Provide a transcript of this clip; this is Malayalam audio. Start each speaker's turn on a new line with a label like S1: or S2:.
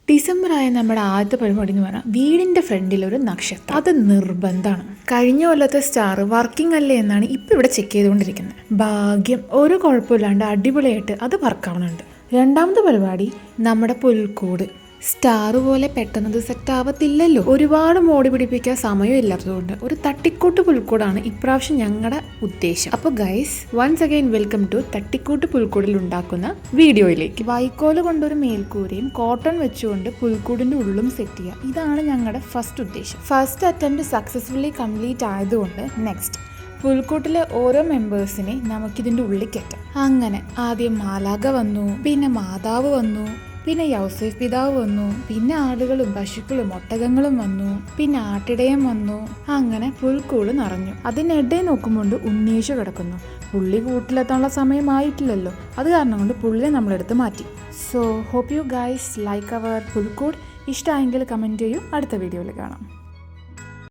S1: ഡിസംബർ ആയ നമ്മുടെ ആദ്യത്തെ പരിപാടി എന്ന് പറഞ്ഞാൽ വീടിൻ്റെ ഫ്രണ്ടിലൊരു നക്ഷത്രം. അത് നിർബന്ധമാണ്. കഴിഞ്ഞ കൊല്ലത്തെ സ്റ്റാർ വർക്കിംഗ് അല്ലേ എന്നാണ് ഇപ്പം ഇവിടെ ചെക്ക് ചെയ്തുകൊണ്ടിരിക്കുന്നത്. ഭാഗ്യം ഒരു കുഴപ്പമില്ലാണ്ട് അടിപൊളിയായിട്ട് അത് വർക്കാവുന്നുണ്ട്. രണ്ടാമത്തെ പരിപാടി നമ്മുടെ പുൽക്കൂട്. സ്റ്റാർ പോലെ പെട്ടെന്നത് സെറ്റ് ആവത്തില്ലല്ലോ. ഒരുപാട് മോടി പിടിപ്പിക്കാൻ സമയമില്ലാത്തതുകൊണ്ട് ഒരു തട്ടിക്കൂട്ട് പുൽക്കൂടാണ് ഇപ്രാവശ്യം ഞങ്ങളുടെ ഉദ്ദേശം. അപ്പോൾ guys, once again welcome to തട്ടിക്കൂട്ട് പുൽക്കൂടിൽ ഉണ്ടാക്കുന്ന വീഡിയോയിലേക്ക്. വൈക്കോല് കൊണ്ടൊരു മേൽക്കൂരയും കോട്ടൺ വെച്ചുകൊണ്ട് പുൽക്കൂടിന്റെ ഉള്ളും സെറ്റ് ചെയ്യുക. ഇതാണ് ഞങ്ങളുടെ ഫസ്റ്റ് ഉദ്ദേശം. ഫസ്റ്റ് അറ്റംപ്റ്റ് സക്സസ്ഫുള്ളി കംപ്ലീറ്റ് ആയതുകൊണ്ട് നെക്സ്റ്റ് പുൽക്കൂട്ടിലെ ഓരോ മെമ്പേഴ്സിനെ നമുക്കിതിൻ്റെ ഉള്ളിൽ കയറ്റാം. അങ്ങനെ ആദ്യം മാലാഖ വന്നു, പിന്നെ മാതാവ് വന്നു, പിന്നെ യൗസേഫ് പിതാവ് വന്നു, പിന്നെ ആടുകളും പശുക്കളും ഒട്ടകങ്ങളും വന്നു, പിന്നെ ആട്ടിടയം വന്നു. അങ്ങനെ പുൽക്കൂട് നിറഞ്ഞു. അതിനിടെ നോക്കുമ്പോൾ ഉണ്ണീശു കിടക്കുന്നു. പുള്ളി കൂട്ടിലെത്താനുള്ള സമയമായിട്ടില്ലല്ലോ. അത് കാരണം കൊണ്ട് പുള്ളിയെ നമ്മളെടുത്ത് മാറ്റി. So hope you guys like our പുൽക്കൂട്. ഇഷ്ടമായെങ്കിൽ കമൻറ്റ് ചെയ്യൂ. അടുത്ത വീഡിയോയിൽ കാണാം.